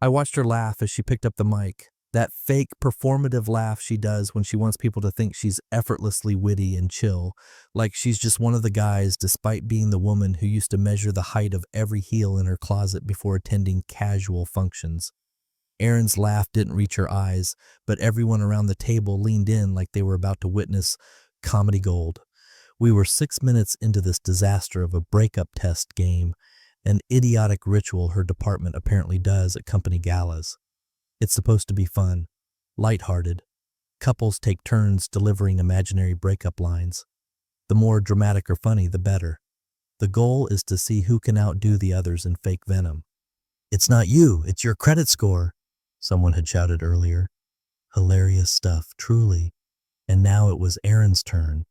I watched her laugh as she picked up the mic. That fake performative laugh she does when she wants people to think she's effortlessly witty and chill, like she's just one of the guys despite being the woman who used to measure the height of every heel in her closet before attending casual functions. Erin's laugh didn't reach her eyes, but everyone around the table leaned in like they were about to witness comedy gold. We were 6 minutes into this disaster of a breakup test game, an idiotic ritual her department apparently does at company galas. It's supposed to be fun, lighthearted. Couples take turns delivering imaginary breakup lines. The more dramatic or funny, the better. The goal is to see who can outdo the others in fake venom. "It's not you, it's your credit score," someone had shouted earlier. Hilarious stuff, truly. And now it was Erin's turn.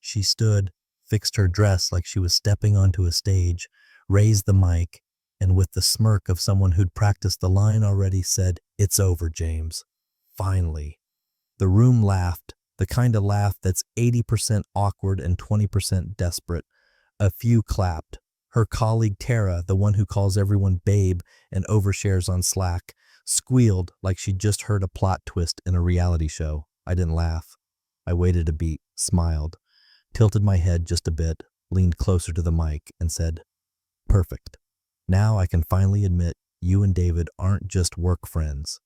She stood, fixed her dress like she was stepping onto a stage, raised the mic, and with the smirk of someone who'd practiced the line already said, "It's over, James. Finally." The room laughed, the kind of laugh that's 80% awkward and 20% desperate. A few clapped. Her colleague Tara, the one who calls everyone babe and overshares on Slack, squealed like she'd just heard a plot twist in a reality show. I didn't laugh. I waited a beat, smiled, tilted my head just a bit, leaned closer to the mic, and said, "Perfect. Now I can finally admit you and David aren't just work friends."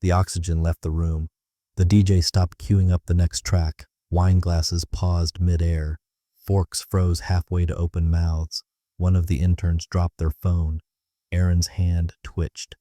The oxygen left the room. The DJ stopped queuing up the next track. Wine glasses paused mid-air. Forks froze halfway to open mouths. One of the interns dropped their phone. Erin's hand twitched.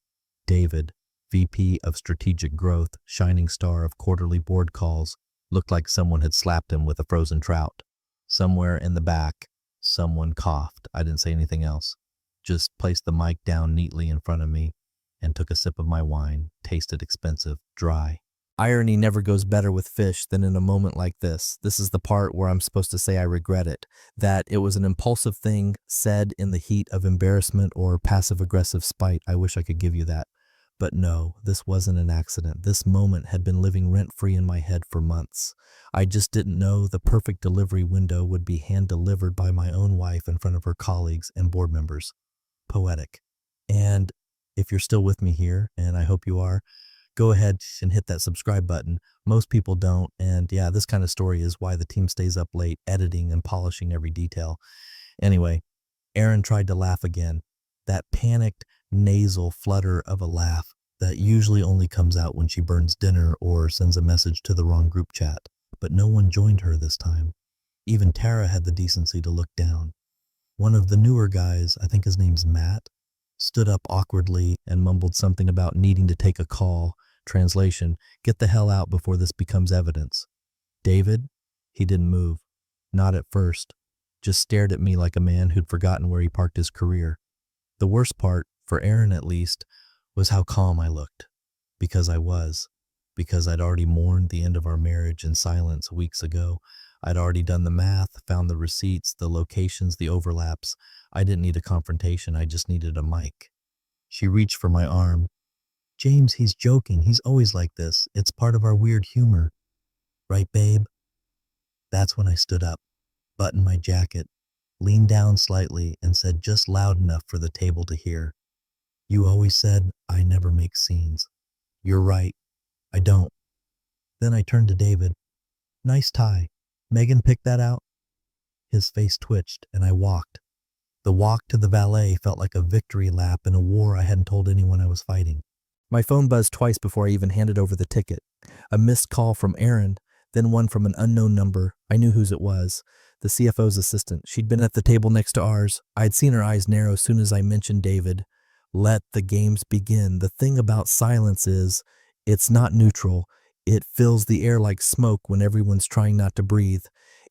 David, VP of Strategic Growth, shining star of quarterly board calls, looked like someone had slapped him with a frozen trout. Somewhere in the back, someone coughed. I didn't say anything else. Just placed the mic down neatly in front of me and took a sip of my wine. Tasted expensive, dry. Irony never goes better with fish than in a moment like this. This is the part where I'm supposed to say I regret it, that it was an impulsive thing said in the heat of embarrassment or passive-aggressive spite. I wish I could give you that. But no, this wasn't an accident. This moment had been living rent-free in my head for months. I just didn't know the perfect delivery window would be hand-delivered by my own wife in front of her colleagues and board members. Poetic. And if you're still with me here, and I hope you are, go ahead and hit that subscribe button. Most people don't, and yeah, this kind of story is why the team stays up late editing and polishing every detail. Anyway, Erin tried to laugh again. That panicked, nasal flutter of a laugh that usually only comes out when she burns dinner or sends a message to the wrong group chat. But no one joined her this time. Even Tara had the decency to look down. One of the newer guys, I think his name's Matt, stood up awkwardly and mumbled something about needing to take a call. Translation, "Get the hell out before this becomes evidence." David? He didn't move. Not at first. Just stared at me like a man who'd forgotten where he parked his career. The worst part, for Erin at least, was how calm I looked. Because I was. Because I'd already mourned the end of our marriage in silence weeks ago. I'd already done the math, found the receipts, the locations, the overlaps. I didn't need a confrontation, I just needed a mic. She reached for my arm. "James, he's joking. He's always like this. It's part of our weird humor. Right, babe?" That's when I stood up, buttoned my jacket, leaned down slightly, and said just loud enough for the table to hear, "You always said I never make scenes. You're right. I don't." Then I turned to David. "Nice tie. Megan picked that out?" His face twitched, and I walked. The walk to the valet felt like a victory lap in a war I hadn't told anyone I was fighting. My phone buzzed twice before I even handed over the ticket. A missed call from Erin, then one from an unknown number. I knew whose it was. The CFO's assistant. She'd been at the table next to ours. I'd seen her eyes narrow as soon as I mentioned David. Let the games begin. The thing about silence is, it's not neutral. It fills the air like smoke when everyone's trying not to breathe.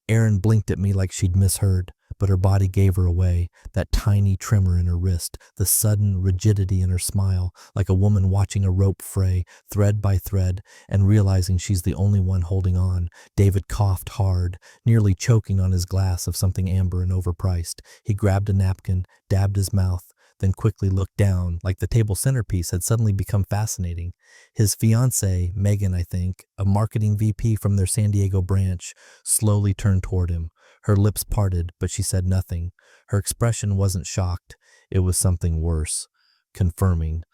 Erin blinked at me like she'd misheard, but her body gave her away. That tiny tremor in her wrist, the sudden rigidity in her smile, like a woman watching a rope fray, thread by thread, and realizing she's the only one holding on. David coughed hard, nearly choking on his glass of something amber and overpriced. He grabbed a napkin, dabbed his mouth, then quickly looked down, like the table centerpiece had suddenly become fascinating. His fiancée, Megan, I think, a marketing VP from their San Diego branch, slowly turned toward him. Her lips parted, but she said nothing. Her expression wasn't shocked. It was something worse. Confirming.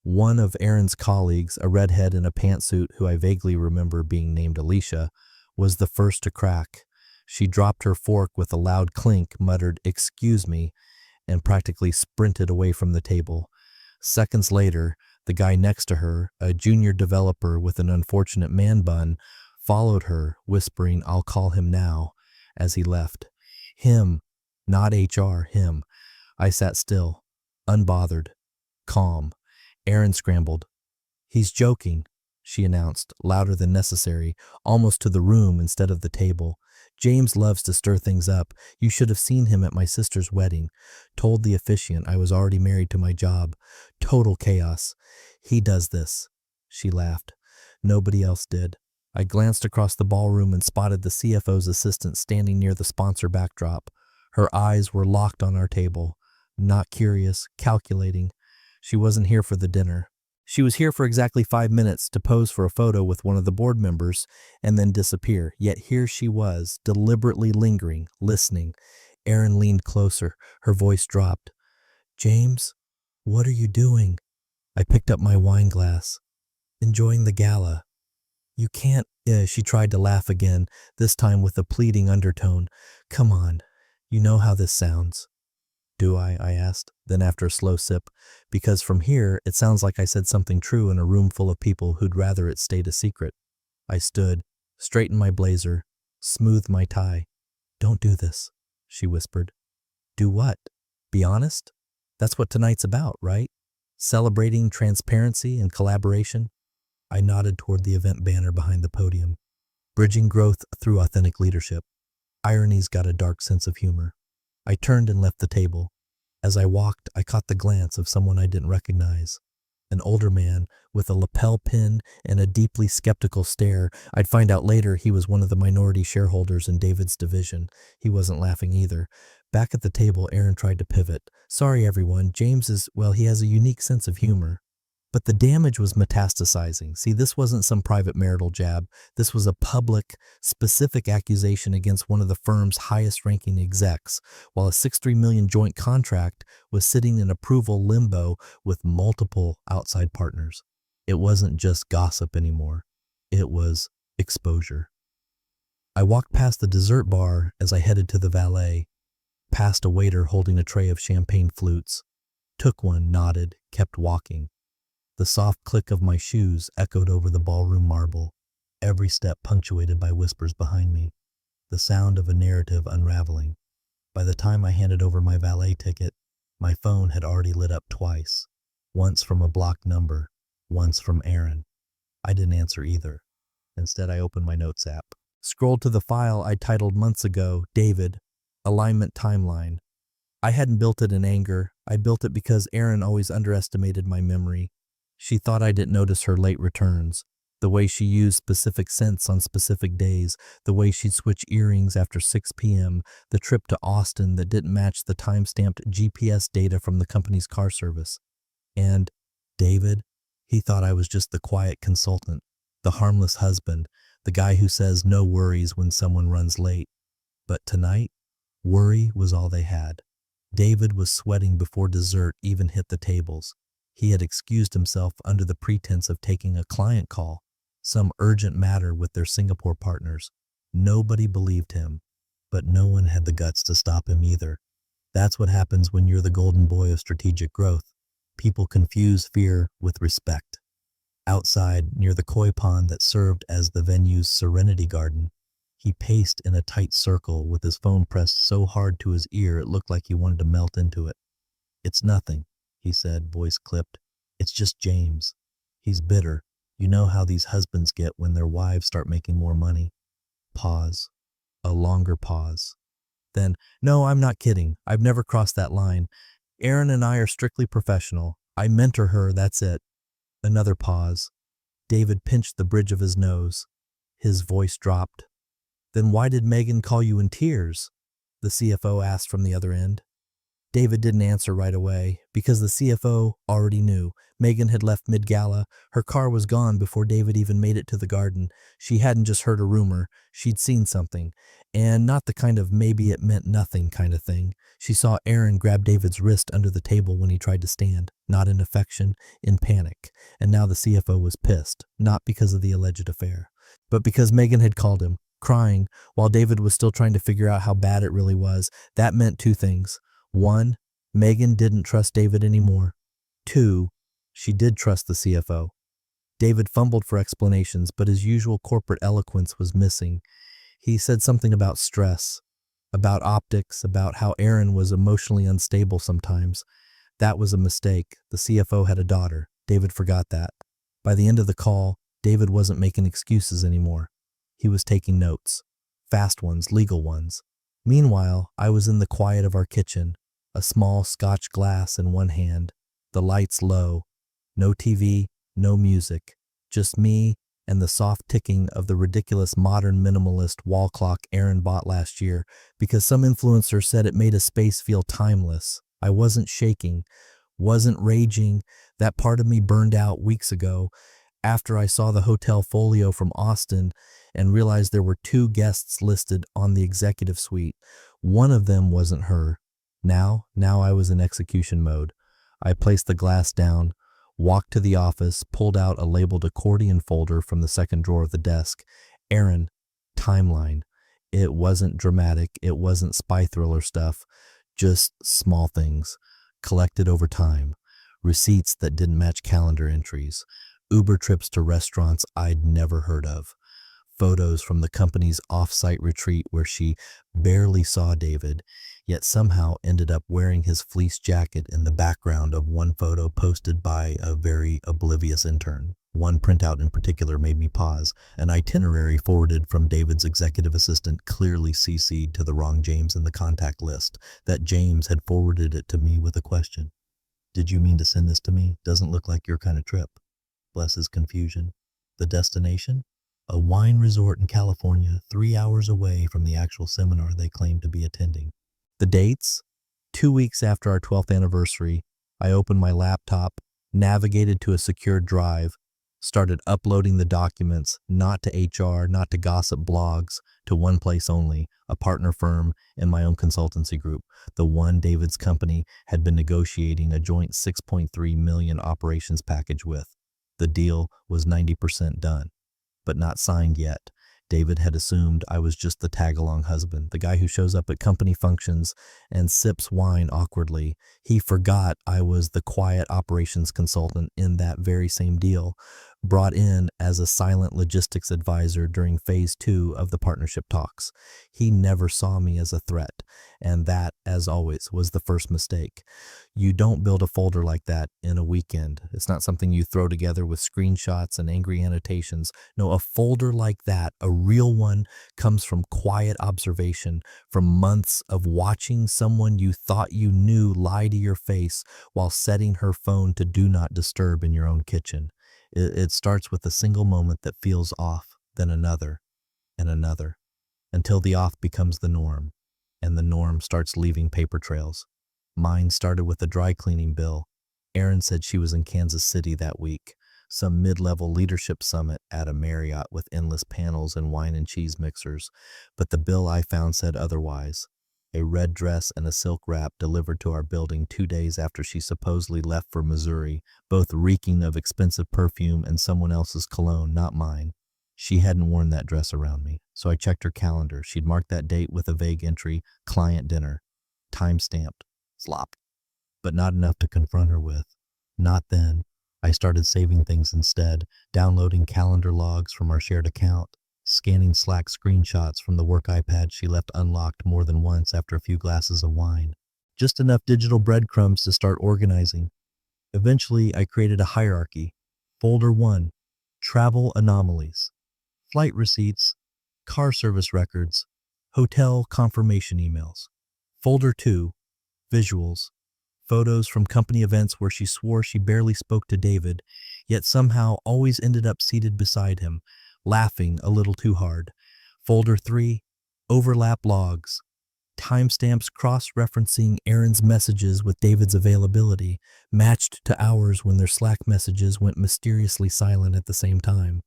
One of Aaron's colleagues, a redhead in a pantsuit who I vaguely remember being named Alicia, was the first to crack. She dropped her fork with a loud clink, muttered, "Excuse me," and practically sprinted away from the table. Seconds later, the guy next to her, a junior developer with an unfortunate man bun, followed her, whispering, "I'll call him now," as he left. Him, not HR, him. I sat still, unbothered, calm. Aaron scrambled. "He's joking," she announced, louder than necessary, almost to the room instead of the table. "James loves to stir things up. You should have seen him at my sister's wedding. Told the officiant I was already married to my job. Total chaos. He does this." She laughed. Nobody else did. I glanced across the ballroom and spotted the CFO's assistant standing near the sponsor backdrop. Her eyes were locked on our table. Not curious, calculating. She wasn't here for the dinner. She was here for exactly 5 minutes to pose for a photo with one of the board members and then disappear. Yet here she was, deliberately lingering, listening. Erin leaned closer. Her voice dropped. "James, what are you doing?" I picked up my wine glass. "Enjoying the gala." "You can't," she tried to laugh again, this time with a pleading undertone. "Come on, you know how this sounds." "Do I asked, then after a slow sip, because from here it sounds like I said something true in a room full of people who'd rather it stayed a secret. I stood, straightened my blazer, smoothed my tie. "Don't do this," she whispered. "Do what? Be honest? That's what tonight's about, right? Celebrating transparency and collaboration." I nodded toward the event banner behind the podium. "Bridging growth through authentic leadership." Irony's got a dark sense of humor. I turned and left the table. As I walked, I caught the glance of someone I didn't recognize. An older man with a lapel pin and a deeply skeptical stare. I'd find out later he was one of the minority shareholders in David's division. He wasn't laughing either. Back at the table, Aaron tried to pivot. "Sorry, everyone. James is, well, he has a unique sense of humor." But the damage was metastasizing. See, this wasn't some private marital jab. This was a public, specific accusation against one of the firm's highest-ranking execs, while a $63 million joint contract was sitting in approval limbo with multiple outside partners. It wasn't just gossip anymore. It was exposure. I walked past the dessert bar as I headed to the valet, past a waiter holding a tray of champagne flutes, took one, nodded, kept walking. The soft click of my shoes echoed over the ballroom marble, every step punctuated by whispers behind me, the sound of a narrative unraveling. By the time I handed over my valet ticket, my phone had already lit up twice, once from a blocked number, once from Aaron. I didn't answer either. Instead, I opened my notes app, scrolled to the file I titled months ago, David, Alignment Timeline. I hadn't built it in anger. I built it because Aaron always underestimated my memory. She thought I didn't notice her late returns, the way she used specific scents on specific days, the way she'd switch earrings after 6 p.m., the trip to Austin that didn't match the time-stamped GPS data from the company's car service. And David, he thought I was just the quiet consultant, the harmless husband, the guy who says no worries when someone runs late. But tonight, worry was all they had. David was sweating before dessert even hit the tables. He had excused himself under the pretense of taking a client call, some urgent matter with their Singapore partners. Nobody believed him, but no one had the guts to stop him either. That's what happens when you're the golden boy of strategic growth. People confuse fear with respect. Outside, near the koi pond that served as the venue's serenity garden, he paced in a tight circle with his phone pressed so hard to his ear it looked like he wanted to melt into it. "It's nothing," he said, voice clipped. "It's just James. He's bitter. You know how these husbands get when their wives start making more money." Pause. A longer pause. Then, "No, I'm not kidding. I've never crossed that line. Aaron and I are strictly professional. I mentor her, that's it." Another pause. David pinched the bridge of his nose. His voice dropped. "Then why did Megan call you in tears?" the CFO asked from the other end. David didn't answer right away because the CFO already knew. Megan had left mid-gala. Her car was gone before David even made it to the garden. She hadn't just heard a rumor. She'd seen something. And not the kind of maybe it meant nothing kind of thing. She saw Aaron grab David's wrist under the table when he tried to stand, not in affection, in panic. And now the CFO was pissed, not because of the alleged affair, but because Megan had called him, crying, while David was still trying to figure out how bad it really was. That meant two things. One, Megan didn't trust David anymore. Two, she did trust the CFO. David fumbled for explanations, but his usual corporate eloquence was missing. He said something about stress, about optics, about how Aaron was emotionally unstable sometimes. That was a mistake. The CFO had a daughter. David forgot that. By the end of the call, David wasn't making excuses anymore. He was taking notes. Fast ones, legal ones. Meanwhile, I was in the quiet of our kitchen, a small Scotch glass in one hand, the lights low, no TV, no music, just me and the soft ticking of the ridiculous modern minimalist wall clock Aaron bought last year because some influencer said it made a space feel timeless. I wasn't shaking, wasn't raging. That part of me burned out weeks ago after I saw the hotel folio from Austin and realized there were two guests listed on the executive suite. One of them wasn't her. Now I was in execution mode. I placed the glass down, walked to the office, pulled out a labeled accordion folder from the second drawer of the desk. Aaron, timeline. It wasn't dramatic. It wasn't spy thriller stuff. Just small things, collected over time. Receipts that didn't match calendar entries. Uber trips to restaurants I'd never heard of. Photos from the company's off-site retreat where she barely saw David, yet somehow ended up wearing his fleece jacket in the background of one photo posted by a very oblivious intern. One printout in particular made me pause. An itinerary forwarded from David's executive assistant clearly CC'd to the wrong James in the contact list. That James had forwarded it to me with a question. "Did you mean to send this to me? Doesn't look like your kind of trip." Bless his confusion. The destination? A wine resort in California, 3 hours away from the actual seminar they claimed to be attending. The dates? 2 weeks after our 12th anniversary, I opened my laptop, navigated to a secured drive, started uploading the documents, not to HR, not to gossip blogs, to one place only, a partner firm and my own consultancy group, the one David's company had been negotiating a joint $6.3 million operations package with. The deal was 90% done, but not signed yet. David had assumed I was just the tag-along husband, the guy who shows up at company functions and sips wine awkwardly. He forgot I was the quiet operations consultant in that very same deal, brought in as a silent logistics advisor during phase 2 of the partnership talks. He never saw me as a threat, and that, as always, was the first mistake. You don't build a folder like that in a weekend. It's not something you throw together with screenshots and angry annotations. No, a folder like that, a real one, comes from quiet observation, from months of watching someone you thought you knew lie to your face while setting her phone to do not disturb in your own kitchen. It starts with a single moment that feels off, then another, and another, until the off becomes the norm, and the norm starts leaving paper trails. Mine started with a dry cleaning bill. Erin said she was in Kansas City that week, some mid-level leadership summit at a Marriott with endless panels and wine and cheese mixers, but the bill I found said otherwise. A red dress and a silk wrap delivered to our building 2 days after she supposedly left for Missouri, both reeking of expensive perfume and someone else's cologne, not mine. She hadn't worn that dress around me, so I checked her calendar. She'd marked that date with a vague entry, client dinner, time-stamped, slop, but not enough to confront her with. Not then. I started saving things instead, downloading calendar logs from our shared account, scanning Slack screenshots from the work iPad she left unlocked more than once after a few glasses of wine. Just enough digital breadcrumbs to start organizing. Eventually, I created a hierarchy. Folder 1, travel anomalies, flight receipts, car service records, hotel confirmation emails. Folder 2, visuals, photos from company events where she swore she barely spoke to David, yet somehow always ended up seated beside him, laughing a little too hard. Folder 3, overlap logs, Timestamps cross-referencing Aaron's messages with David's availability, matched to hours when their Slack messages went mysteriously silent at the same time.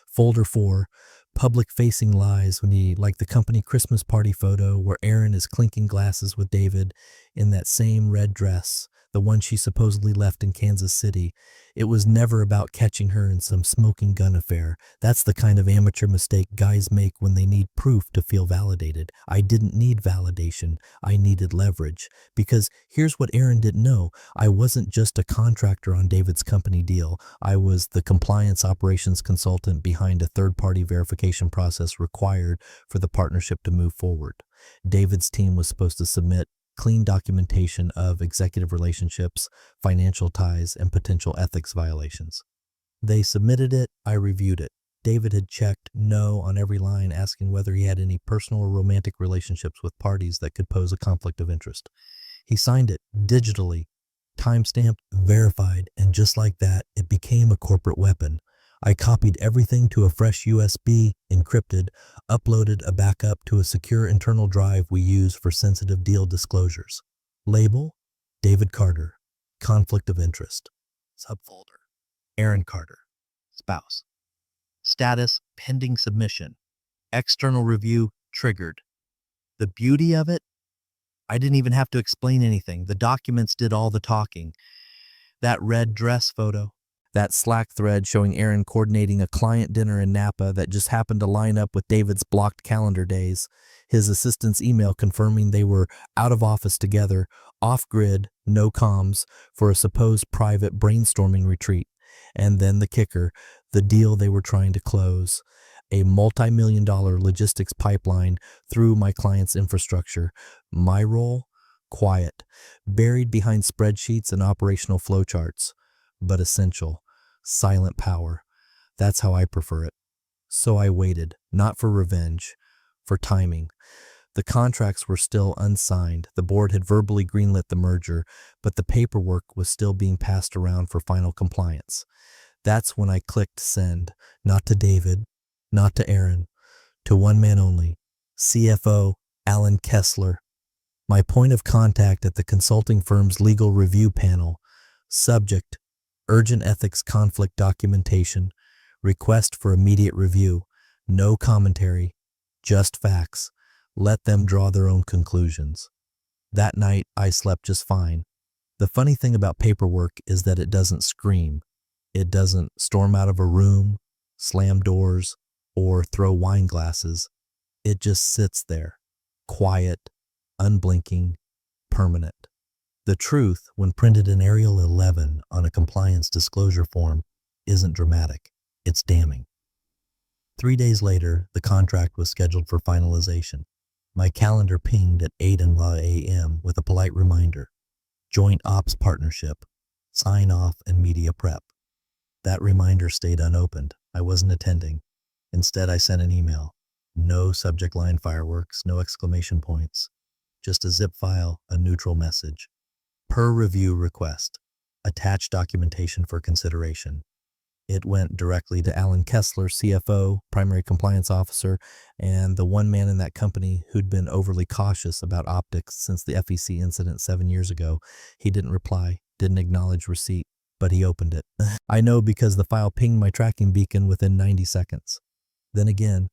Folder 4, public-facing lies, like the company Christmas party photo where Aaron is clinking glasses with David in that same red dress, the one she supposedly left in Kansas City. It was never about catching her in some smoking gun affair. That's the kind of amateur mistake guys make when they need proof to feel validated. I didn't need validation. I needed leverage. Because here's what Aaron didn't know. I wasn't just a contractor on David's company deal. I was the compliance operations consultant behind a third-party verification process required for the partnership to move forward. David's team was supposed to submit clean documentation of executive relationships, financial ties, and potential ethics violations. They submitted it, I reviewed it. David had checked no on every line, asking whether he had any personal or romantic relationships with parties that could pose a conflict of interest. He signed it digitally, time-stamped, verified, and just like that, it became a corporate weapon. I copied everything to a fresh USB, encrypted, uploaded a backup to a secure internal drive we use for sensitive deal disclosures. Label: David Carter, conflict of interest. Subfolder: Aaron Carter, spouse. Status: pending submission. External review triggered. The beauty of it? I didn't even have to explain anything. The documents did all the talking. That red dress photo, that Slack thread showing Aaron coordinating a client dinner in Napa that just happened to line up with David's blocked calendar days, his assistant's email confirming they were out of office together, off-grid, no comms, for a supposed private brainstorming retreat. And then the kicker, the deal they were trying to close, a multi-million-dollar logistics pipeline through my client's infrastructure. My role? Quiet, buried behind spreadsheets and operational flowcharts, but essential, silent power. That's how I prefer it. So I waited, not for revenge, for timing. The contracts were still unsigned. The board had verbally greenlit the merger, but the paperwork was still being passed around for final compliance. That's when I clicked send, not to David, not to Aaron, to one man only, CFO Alan Kessler, my point of contact at the consulting firm's legal review panel. Subject: urgent ethics conflict documentation, request for immediate review, no commentary, just facts. Let them draw their own conclusions. That night, I slept just fine. The funny thing about paperwork is that it doesn't scream. It doesn't storm out of a room, slam doors, or throw wine glasses. It just sits there, quiet, unblinking, permanent. The truth, when printed in Arial 11 on a compliance disclosure form, isn't dramatic. It's damning. 3 days later, the contract was scheduled for finalization. My calendar pinged at 8 a.m. with a polite reminder: joint ops partnership, sign off, and media prep. That reminder stayed unopened. I wasn't attending. Instead, I sent an email. No subject line fireworks, no exclamation points. Just a zip file, a neutral message. Per review request. Attach documentation for consideration. It went directly to Alan Kessler, CFO, primary compliance officer, and the one man in that company who'd been overly cautious about optics since the FEC incident 7 years ago. He didn't reply, didn't acknowledge receipt, but he opened it. I know because the file pinged my tracking beacon within 90 seconds. Then again,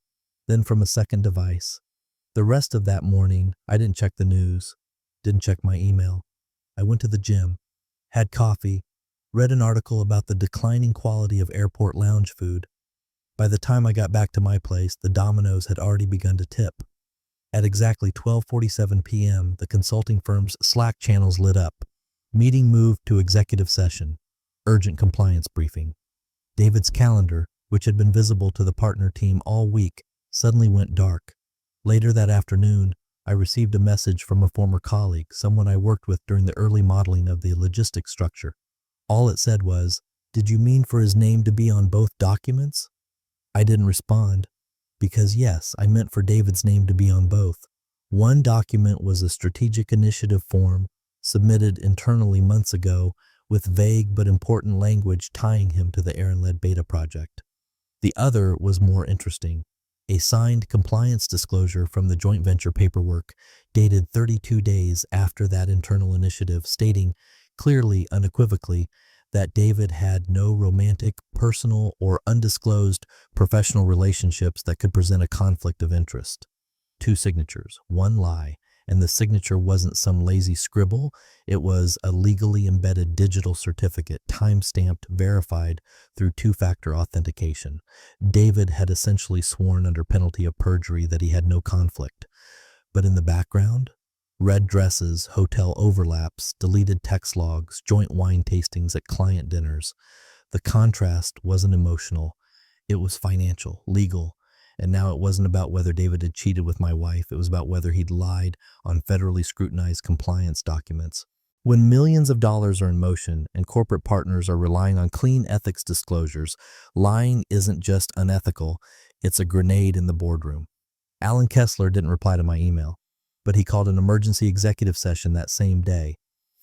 then from a second device. The rest of that morning, I didn't check the news, didn't check my email. I went to the gym, had coffee, read an article about the declining quality of airport lounge food. By the time I got back to my place, the dominoes had already begun to tip. At exactly 12:47 p.m., the consulting firm's Slack channels lit up. Meeting moved to executive session. Urgent compliance briefing. David's calendar, which had been visible to the partner team all week, suddenly went dark. Later that afternoon, I received a message from a former colleague, someone I worked with during the early modeling of the logistics structure. All it said was, "Did you mean for his name to be on both documents?" I didn't respond, because yes, I meant for David's name to be on both. One document was a strategic initiative form submitted internally months ago with vague but important language tying him to the Aaron-led beta project. The other was more interesting. A signed compliance disclosure from the joint venture paperwork dated 32 days after that internal initiative, stating clearly, unequivocally, that David had no romantic, personal, or undisclosed professional relationships that could present a conflict of interest. 2 signatures, 1 lie, and the signature wasn't some lazy scribble. It was a legally embedded digital certificate, time-stamped, verified through 2-factor authentication. David had essentially sworn under penalty of perjury that he had no conflict. But in the background, red dresses, hotel overlaps, deleted text logs, joint wine tastings at client dinners. The contrast wasn't emotional. It was financial, legal. And now it wasn't about whether David had cheated with my wife. It was about whether he'd lied on federally scrutinized compliance documents. When millions of dollars are in motion and corporate partners are relying on clean ethics disclosures, lying isn't just unethical, it's a grenade in the boardroom. Alan Kessler didn't reply to my email, but he called an emergency executive session that same day.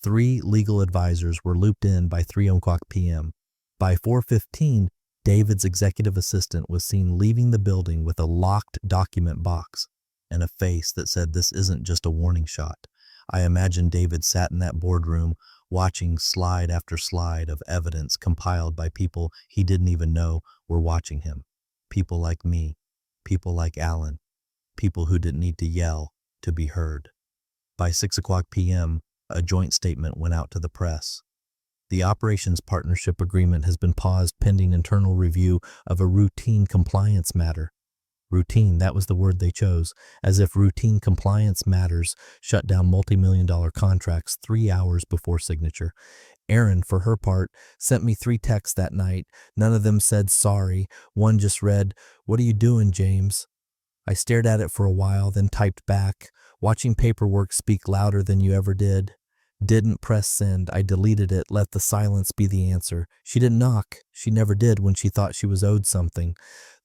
3 legal advisors were looped in by 3:00 p.m. By 4:15, David's executive assistant was seen leaving the building with a locked document box and a face that said, "This isn't just a warning shot." I imagine David sat in that boardroom watching slide after slide of evidence compiled by people he didn't even know were watching him. People like me, people like Alan, people who didn't need to yell to be heard. By 6:00 p.m., a joint statement went out to the press. The operations partnership agreement has been paused pending internal review of a routine compliance matter. Routine, that was the word they chose, as if routine compliance matters shut down multi-million-dollar contracts 3 hours before signature. Erin, for her part, sent me 3 texts that night. None of them said sorry. One just read, "What are you doing, James?" I stared at it for a while, then typed back, "Watching paperwork speak louder than you ever did." Didn't press send. I deleted it, let the silence be the answer. She didn't knock. She never did when she thought she was owed something.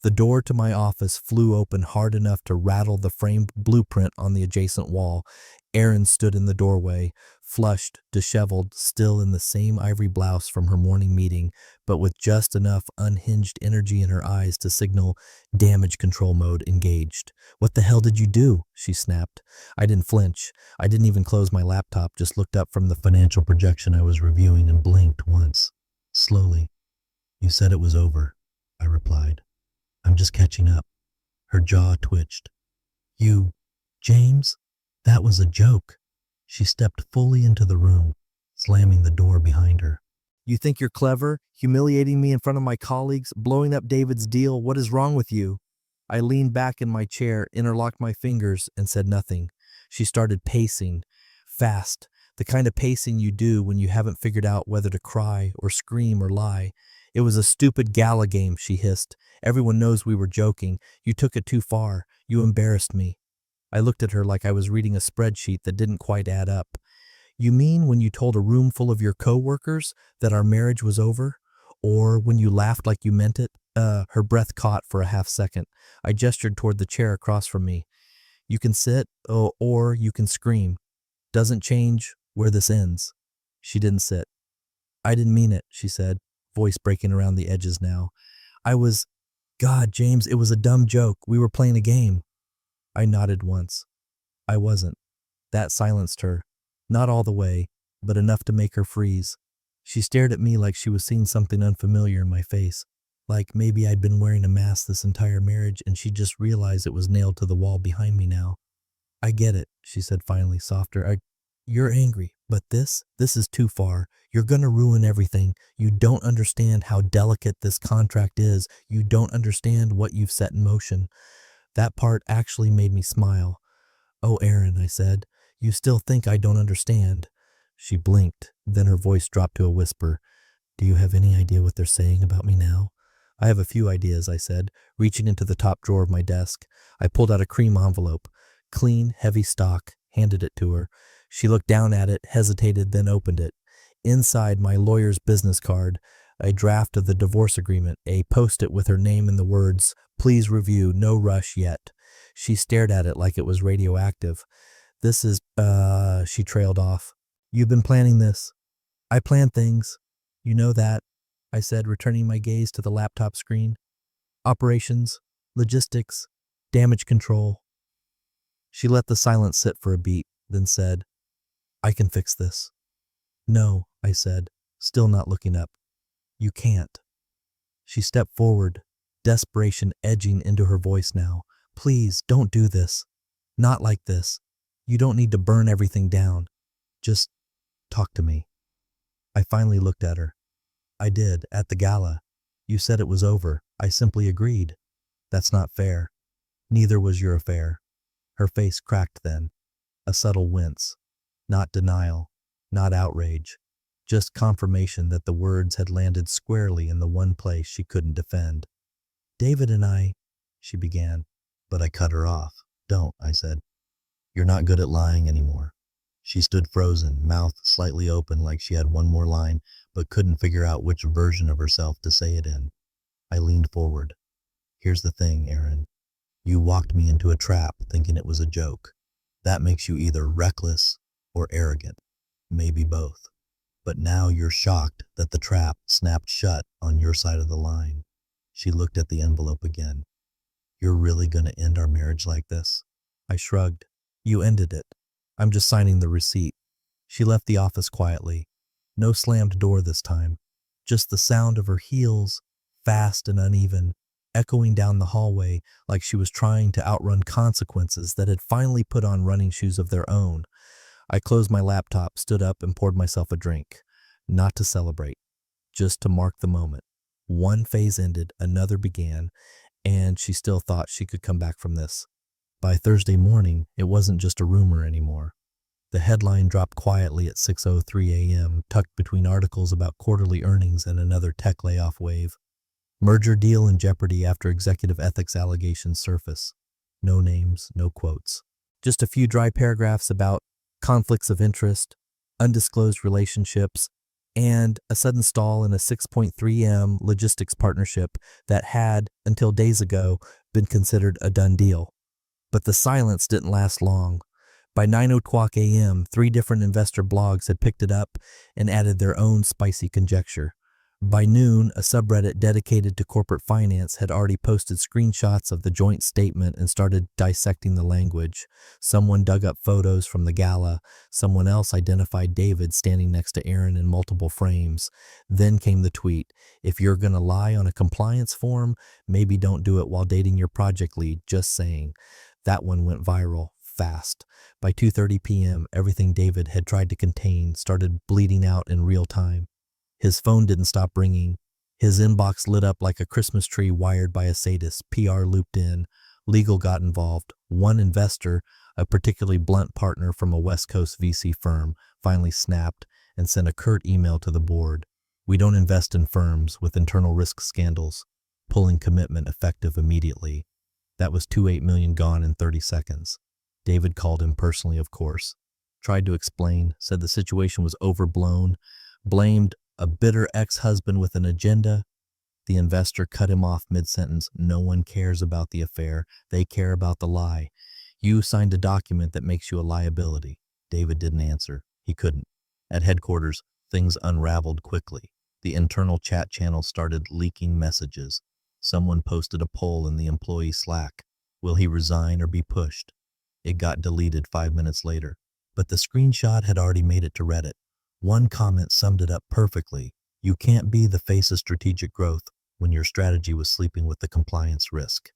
The door to my office flew open hard enough to rattle the framed blueprint on the adjacent wall. Erin stood in the doorway, flushed, disheveled, still in the same ivory blouse from her morning meeting, but with just enough unhinged energy in her eyes to signal damage control mode engaged. "What the hell did you do?" she snapped. I didn't flinch. I didn't even close my laptop, just looked up from the financial projection I was reviewing and blinked once. Slowly. "You said it was over," I replied. "I'm just catching up." Her jaw twitched. "You, James? That was a joke." She stepped fully into the room, slamming the door behind her. "You think you're clever, humiliating me in front of my colleagues, blowing up David's deal? What is wrong with you?" I leaned back in my chair, interlocked my fingers, and said nothing. She started pacing, fast, the kind of pacing you do when you haven't figured out whether to cry or scream or lie. "It was a stupid gala game," she hissed. "Everyone knows we were joking. You took it too far. You embarrassed me." I looked at her like I was reading a spreadsheet that didn't quite add up. "You mean when you told a room full of your co-workers that our marriage was over? Or when you laughed like you meant it?" Her breath caught for a half second. I gestured toward the chair across from me. "You can sit, or you can scream. Doesn't change where this ends." She didn't sit. "I didn't mean it," she said, voice breaking around the edges now. God, James, it was a dumb joke. We were playing a game." I nodded once. I wasn't. That silenced her. Not all the way, but enough to make her freeze. She stared at me like she was seeing something unfamiliar in my face. Like maybe I'd been wearing a mask this entire marriage and she just realized it was nailed to the wall behind me now. "I get it," she said finally, softer. You're angry, but this is too far. You're gonna ruin everything. You don't understand how delicate this contract is. You don't understand what you've set in motion." That part actually made me smile. "Oh, Erin," I said, "you still think I don't understand?" She blinked, then her voice dropped to a whisper. "Do you have any idea what they're saying about me now?" "I have a few ideas," I said, reaching into the top drawer of my desk. I pulled out a cream envelope, clean, heavy stock, handed it to her. She looked down at it, hesitated, then opened it. Inside, my lawyer's business card, a draft of the divorce agreement, a post-it with her name and the words, "Please review, no rush yet." She stared at it like it was radioactive. "This is, she trailed off. "You've been planning this." "I plan things. You know that," I said, returning my gaze to the laptop screen. "Operations, logistics, Damage control. She let the silence sit for a beat, then said, I can fix this. No, I said, still not looking up. You can't. She stepped forward, desperation edging into her voice now. Please, don't do this. Not like this. You don't need to burn everything down. Just talk to me. I finally looked at her. I did, at the gala. You said it was over. I simply agreed. That's not fair. Neither was your affair. Her face cracked then. A subtle wince. Not denial. Not outrage. Just confirmation that the words had landed squarely in the one place she couldn't defend. David and I, she began, but I cut her off. Don't, I said. You're not good at lying anymore. She stood frozen, mouth slightly open like she had one more line, but couldn't figure out which version of herself to say it in. I leaned forward. Here's the thing, Aaron. You walked me into a trap thinking it was a joke. That makes you either reckless or arrogant. Maybe both. But now you're shocked that the trap snapped shut on your side of the line. She looked at the envelope again. You're really going to end our marriage like this? I shrugged. You ended it. I'm just signing the receipt. She left the office quietly. No slammed door this time. Just the sound of her heels, fast and uneven, echoing down the hallway like she was trying to outrun consequences that had finally put on running shoes of their own. I closed my laptop, stood up, and poured myself a drink. Not to celebrate, just to mark the moment. One phase ended, another began, and she still thought she could come back from this. By Thursday morning, it wasn't just a rumor anymore. The headline dropped quietly at 6:03 a.m., tucked between articles about quarterly earnings and another tech layoff wave. Merger deal in jeopardy after executive ethics allegations surface. No names, no quotes. Just a few dry paragraphs about conflicts of interest, undisclosed relationships, and a sudden stall in a 6.3M logistics partnership that had, until days ago, been considered a done deal. But the silence didn't last long. By 9:00 a.m., 3 different investor blogs had picked it up and added their own spicy conjecture. By noon, a subreddit dedicated to corporate finance had already posted screenshots of the joint statement and started dissecting the language. Someone dug up photos from the gala. Someone else identified David standing next to Aaron in multiple frames. Then came the tweet, if you're going to lie on a compliance form, maybe don't do it while dating your project lead, just saying. That one went viral fast. By 2:30 p.m., everything David had tried to contain started bleeding out in real time. His phone didn't stop ringing. His inbox lit up like a Christmas tree wired by a sadist. PR looped in. Legal got involved. One investor, a particularly blunt partner from a West Coast VC firm, finally snapped and sent a curt email to the board. We don't invest in firms with internal risk scandals. Pulling commitment effective immediately. That was $28 million gone in 30 seconds. David called him personally, of course. Tried to explain, said the situation was overblown, blamed a bitter ex-husband with an agenda. The investor cut him off mid-sentence. No one cares about the affair. They care about the lie. You signed a document that makes you a liability. David didn't answer. He couldn't. At headquarters, things unraveled quickly. The internal chat channel started leaking messages. Someone posted a poll in the employee Slack. Will he resign or be pushed? It got deleted 5 minutes later. But the screenshot had already made it to Reddit. One comment summed it up perfectly. You can't be the face of strategic growth when your strategy was sleeping with the compliance risk.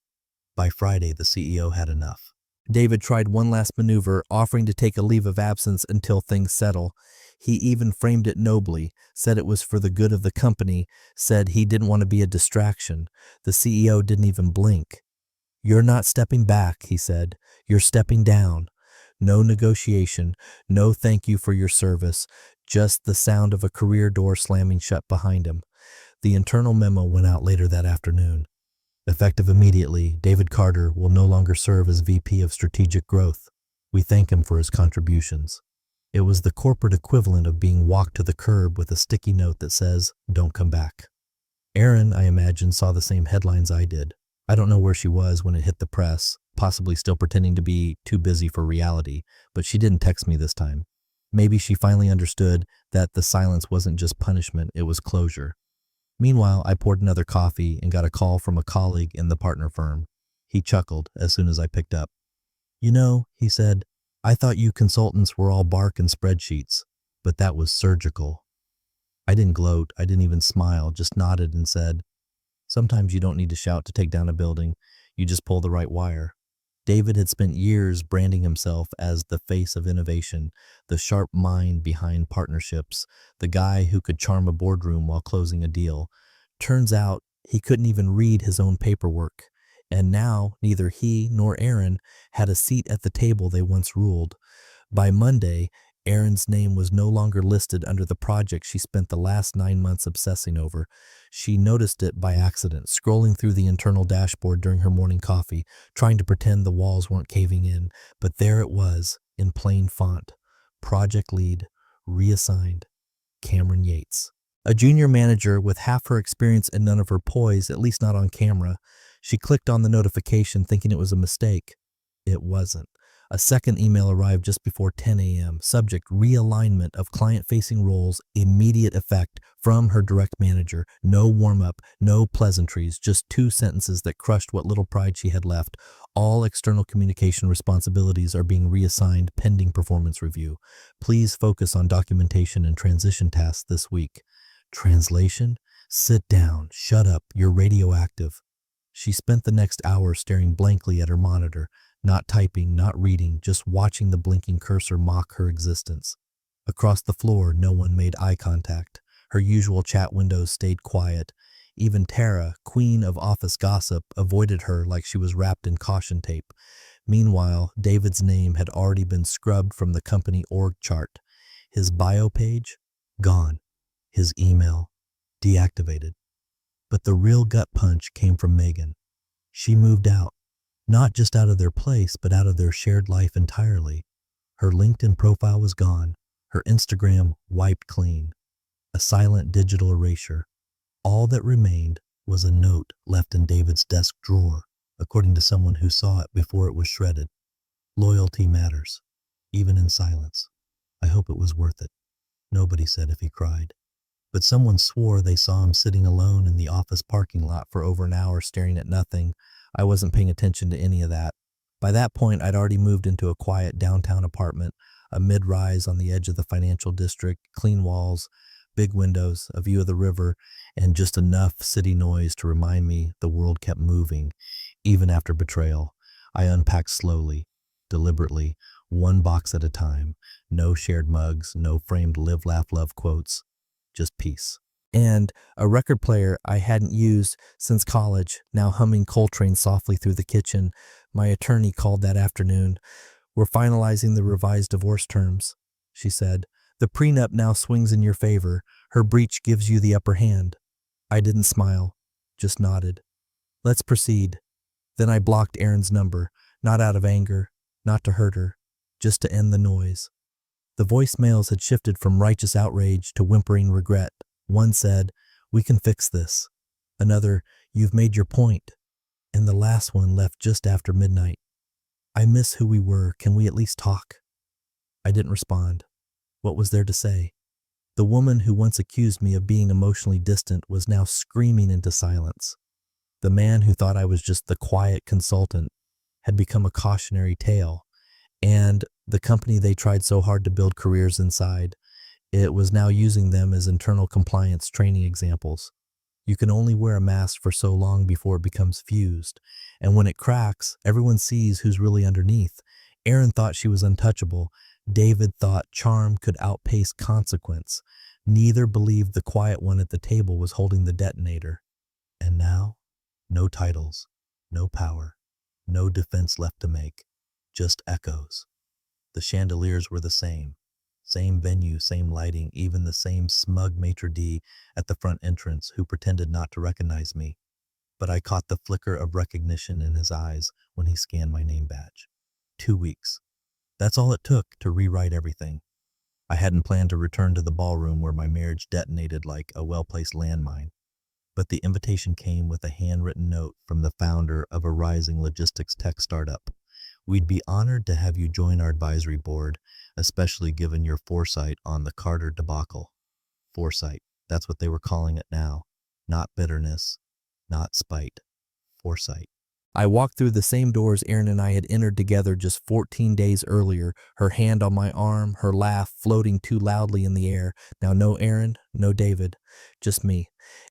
By Friday, the CEO had enough. David tried one last maneuver, offering to take a leave of absence until things settle. He even framed it nobly, said it was for the good of the company, said he didn't want to be a distraction. The CEO didn't even blink. You're not stepping back, he said. You're stepping down. No negotiation, no thank you for your service, just the sound of a career door slamming shut behind him. The internal memo went out later that afternoon. Effective immediately, David Carter will no longer serve as VP of Strategic Growth. We thank him for his contributions. It was the corporate equivalent of being walked to the curb with a sticky note that says, don't come back. Erin, I imagine, saw the same headlines I did. I don't know where she was when it hit the press, possibly still pretending to be too busy for reality, but she didn't text me this time. Maybe she finally understood that the silence wasn't just punishment, it was closure. Meanwhile, I poured another coffee and got a call from a colleague in the partner firm. He chuckled as soon as I picked up. You know, he said, I thought you consultants were all bark and spreadsheets, but that was surgical. I didn't gloat, I didn't even smile, just nodded and said, sometimes you don't need to shout to take down a building, you just pull the right wire. David had spent years branding himself as the face of innovation, the sharp mind behind partnerships, the guy who could charm a boardroom while closing a deal. Turns out he couldn't even read his own paperwork, and now neither he nor Aaron had a seat at the table they once ruled. By Monday, Erin's name was no longer listed under the project she spent the last 9 months obsessing over. She noticed it by accident, scrolling through the internal dashboard during her morning coffee, trying to pretend the walls weren't caving in. But there it was, in plain font. Project lead, reassigned, Cameron Yates. A junior manager with half her experience and none of her poise, at least not on camera. She clicked on the notification thinking it was a mistake. It wasn't. A second email arrived just before 10 a.m. Subject, realignment of client-facing roles, immediate effect from her direct manager. No warm-up, no pleasantries, just 2 sentences that crushed what little pride she had left. All external communication responsibilities are being reassigned pending performance review. Please focus on documentation and transition tasks this week. Translation? Sit down, shut up, you're radioactive. She spent the next hour staring blankly at her monitor, not typing, not reading, just watching the blinking cursor mock her existence. Across the floor, no one made eye contact. Her usual chat windows stayed quiet. Even Tara, queen of office gossip, avoided her like she was wrapped in caution tape. Meanwhile, David's name had already been scrubbed from the company org chart. His bio page? Gone. His email? Deactivated. But the real gut punch came from Megan. She moved out. Not just out of their place, but out of their shared life entirely. Her LinkedIn profile was gone. Her Instagram wiped clean. A silent digital erasure. All that remained was a note left in David's desk drawer, according to someone who saw it before it was shredded. Loyalty matters, even in silence. I hope it was worth it. Nobody said if he cried. But someone swore they saw him sitting alone in the office parking lot for over an hour staring at nothing. I wasn't paying attention to any of that. By that point, I'd already moved into a quiet downtown apartment, a mid-rise on the edge of the financial district, clean walls, big windows, a view of the river, and just enough city noise to remind me the world kept moving, even after betrayal. I unpacked slowly, deliberately, one box at a time. No shared mugs, no framed live, laugh, love quotes. Just peace. And a record player I hadn't used since college, now humming Coltrane softly through the kitchen. My attorney called that afternoon. We're finalizing the revised divorce terms, she said. The prenup now swings in your favor. Her breach gives you the upper hand. I didn't smile, just nodded. Let's proceed. Then I blocked Erin's number, not out of anger, not to hurt her, just to end the noise. The voicemails had shifted from righteous outrage to whimpering regret. One said, "We can fix this." Another, "You've made your point." And the last one left just after midnight. "I miss who we were. Can we at least talk?" I didn't respond. What was there to say? The woman who once accused me of being emotionally distant was now screaming into silence. The man who thought I was just the quiet consultant had become a cautionary tale. And the company they tried so hard to build careers inside, it was now using them as internal compliance training examples. You can only wear a mask for so long before it becomes fused. And when it cracks, everyone sees who's really underneath. Erin thought she was untouchable. David thought charm could outpace consequence. Neither believed the quiet one at the table was holding the detonator. And now, no titles, no power, no defense left to make, just echoes. The chandeliers were the same venue, same lighting, even the same smug maitre d' at the front entrance who pretended not to recognize me. But I caught the flicker of recognition in his eyes when he scanned my name badge. 2 weeks. That's all it took to rewrite everything. I hadn't planned to return to the ballroom where my marriage detonated like a well-placed landmine. But the invitation came with a handwritten note from the founder of a rising logistics tech startup. We'd be honored to have you join our advisory board, especially given your foresight on the Carter debacle. Foresight, that's what they were calling it now. Not bitterness, not spite. Foresight. I walked through the same doors Erin and I had entered together just 14 days earlier, her hand on my arm, her laugh floating too loudly in the air. Now no Erin, no David, just me.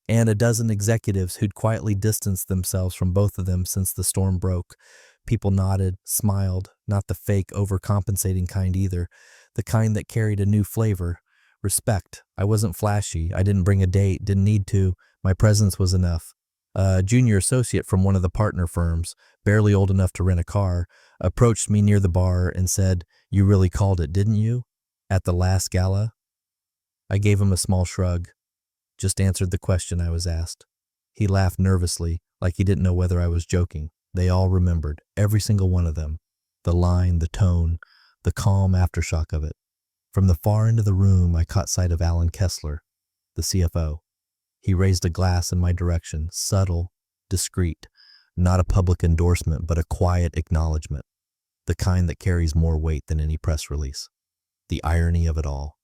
And a dozen executives who'd quietly distanced themselves from both of them since the storm broke. People nodded, smiled, not the fake, overcompensating kind either, the kind that carried a new flavor. Respect. I wasn't flashy. I didn't bring a date, didn't need to. My presence was enough. A junior associate from one of the partner firms, barely old enough to rent a car, approached me near the bar and said, "You really called it, didn't you? At the last gala?" I gave him a small shrug. Just answered the question I was asked. He laughed nervously, like he didn't know whether I was joking. They all remembered, every single one of them. The line, the tone, the calm aftershock of it. From the far end of the room, I caught sight of Alan Kessler, the CFO. He raised a glass in my direction, subtle, discreet, not a public endorsement, but a quiet acknowledgement, the kind that carries more weight than any press release. The irony of it all.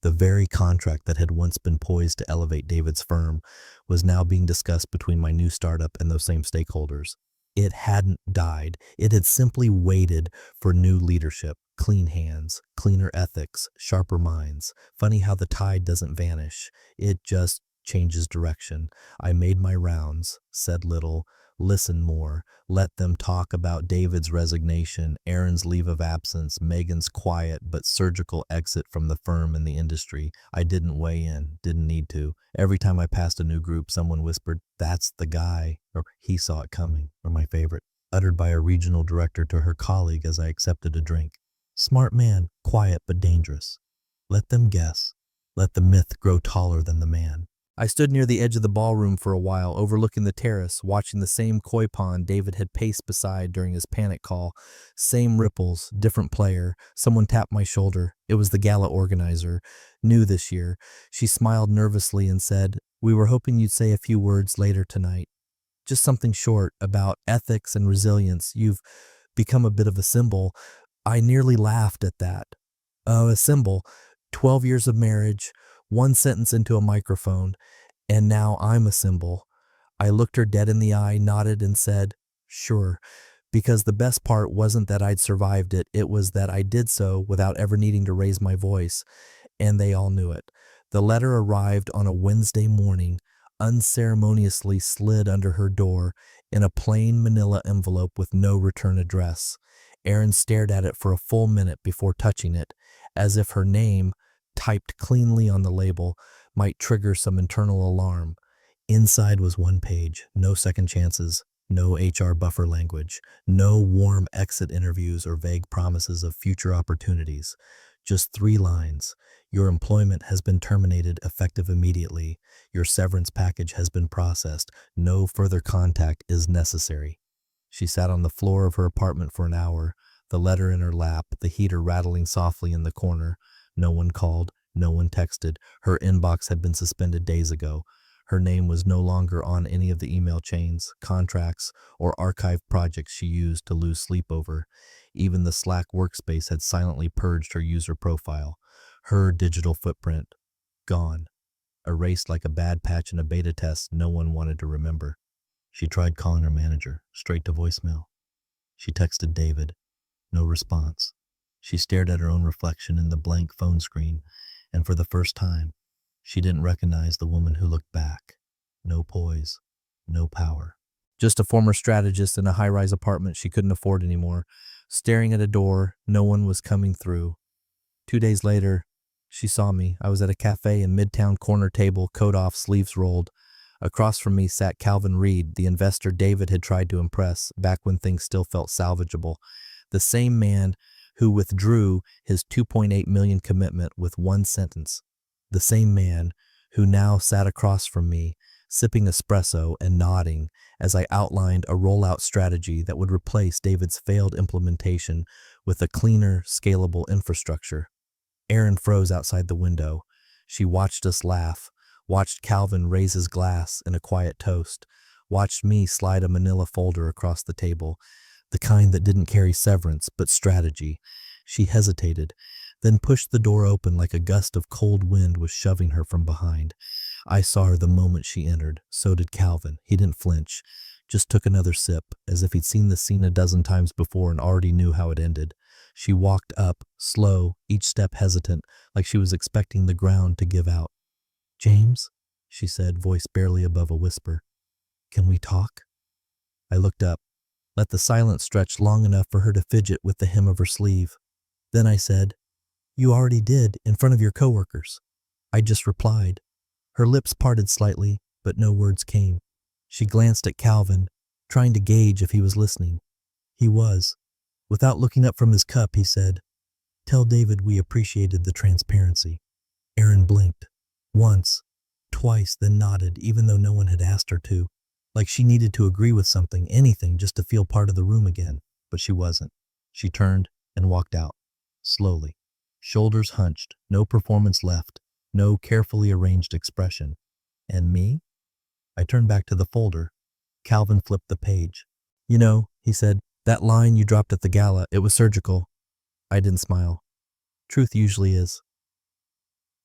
The very contract that had once been poised to elevate David's firm was now being discussed between my new startup and those same stakeholders. It hadn't died. It had simply waited for new leadership, clean hands, cleaner ethics, sharper minds. Funny how the tide doesn't vanish. It just changes direction. I made my rounds, said little, listened more, let them talk about David's resignation, Erin's leave of absence, Megan's quiet but surgical exit from the firm and the industry. I didn't weigh in, didn't need to. Every time I passed a new group, someone whispered, "That's the guy," or "He saw it coming," or my favorite, uttered by a regional director to her colleague as I accepted a drink. Smart man, quiet but dangerous. Let them guess. Let the myth grow taller than the man. I stood near the edge of the ballroom for a while, overlooking the terrace, watching the same koi pond David had paced beside during his panic call. Same ripples, different player. Someone tapped my shoulder. It was the gala organizer, new this year. She smiled nervously and said, "We were hoping you'd say a few words later tonight. Just something short about ethics and resilience. You've become a bit of a symbol." I nearly laughed at that. A symbol. 12 years of marriage, one sentence into a microphone, and now I'm a symbol. I looked her dead in the eye, nodded, and said, "Sure," because the best part wasn't that I'd survived it, it was that I did so without ever needing to raise my voice, and they all knew it. The letter arrived on a Wednesday morning, unceremoniously slid under her door in a plain manila envelope with no return address. Erin stared at it for a full minute before touching it, as if her name, typed cleanly on the label, might trigger some internal alarm. Inside was one page, no second chances, no HR buffer language, no warm exit interviews or vague promises of future opportunities. Just 3 lines. Your employment has been terminated effective immediately. Your severance package has been processed. No further contact is necessary. She sat on the floor of her apartment for an hour, the letter in her lap, the heater rattling softly in the corner. No one called, no one texted. Her inbox had been suspended days ago. Her name was no longer on any of the email chains, contracts, or archived projects she used to lose sleep over. Even the Slack workspace had silently purged her user profile. Her digital footprint, gone, erased like a bad patch in a beta test no one wanted to remember. She tried calling her manager, straight to voicemail. She texted David, no response. She stared at her own reflection in the blank phone screen, and for the first time, she didn't recognize the woman who looked back. No poise, no power. Just a former strategist in a high-rise apartment she couldn't afford anymore, staring at a door no one was coming through. 2 days later, she saw me. I was at a cafe in Midtown, corner table, coat off, sleeves rolled. Across from me sat Calvin Reed, the investor David had tried to impress back when things still felt salvageable. The same man who withdrew his $2.8 million commitment with one sentence. The same man who now sat across from me, sipping espresso and nodding as I outlined a rollout strategy that would replace David's failed implementation with a cleaner, scalable infrastructure. Erin froze outside the window. She watched us laugh, watched Calvin raise his glass in a quiet toast, watched me slide a manila folder across the table, the kind that didn't carry severance but strategy. She hesitated, then pushed the door open like a gust of cold wind was shoving her from behind. I saw her the moment she entered. So did Calvin. He didn't flinch. just took another sip, as if he'd seen the scene a dozen times before and already knew how it ended. She walked up, slow, each step hesitant, like she was expecting the ground to give out. "James," she said, voice barely above a whisper, "can we talk?" I looked up, let the silence stretch long enough for her to fidget with the hem of her sleeve. Then I said, "You already did, in front of your coworkers." I just replied. Her lips parted slightly, but no words came. She glanced at Calvin, trying to gauge if he was listening. He was. Without looking up from his cup, he said, "Tell David we appreciated the transparency." Erin blinked. Once, twice, then nodded, even though no one had asked her to. Like she needed to agree with something, anything, just to feel part of the room again. But she wasn't. She turned and walked out, slowly. Shoulders hunched, no performance left, no carefully arranged expression. And me? I turned back to the folder. Calvin flipped the page. "You know," he said, "that line you dropped at the gala, it was surgical." I didn't smile. Truth usually is.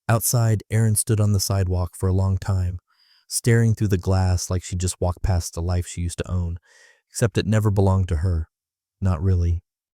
Outside, Erin stood on the sidewalk for a long time, staring through the glass like she just walked past the life she used to own, except it never belonged to her. Not really.